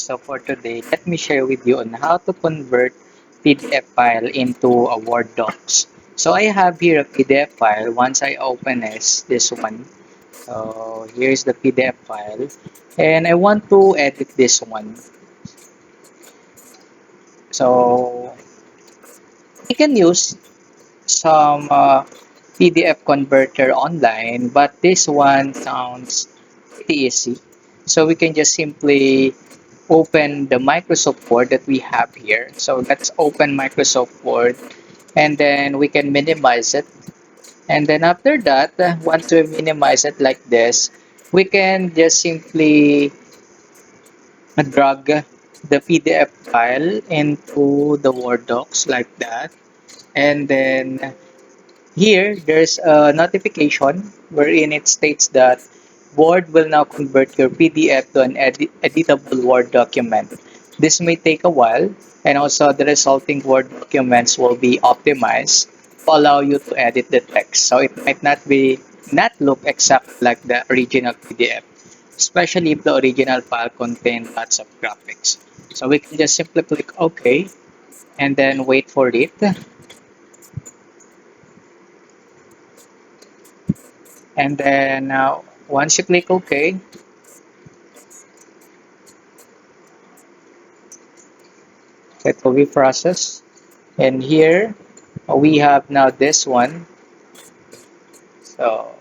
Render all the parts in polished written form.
So for today, let me share with you on how to convert PDF file into a Word docs. So I have here a PDF file. Once I open this one, so here's the PDF file, and I want to edit this one. So you can use some PDF converter online, but this one sounds pretty easy. So we can just simply open the Microsoft Word that we have here. So let's open Microsoft Word, and then we can minimize it. And then after that, once we minimize it like this, we can just simply drag the PDF file into the Word docs like that. And then here, there's a notification wherein it states that Word will now convert your PDF to an editable Word document. This may take a while, and also the resulting Word documents will be optimized to allow you to edit the text. So it might not look exactly like the original PDF, especially if the original file contained lots of graphics. So we can just simply click OK and then wait for it. And then once you click OK, it will be processed. And here we have now this one. So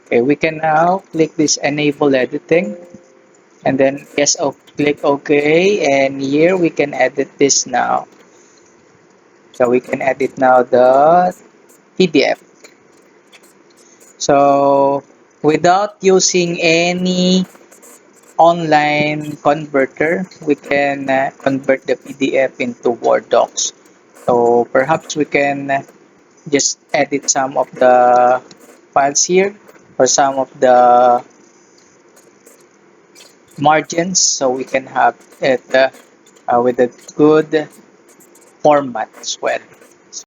okay, we can now click this enable editing, and then click OK, and here we can edit this now. So we can edit now the PDF. So without using any online converter, we can convert the PDF into Word docs. So perhaps we can just edit some of the files here, or some of the margins, so we can have it with a good format as well.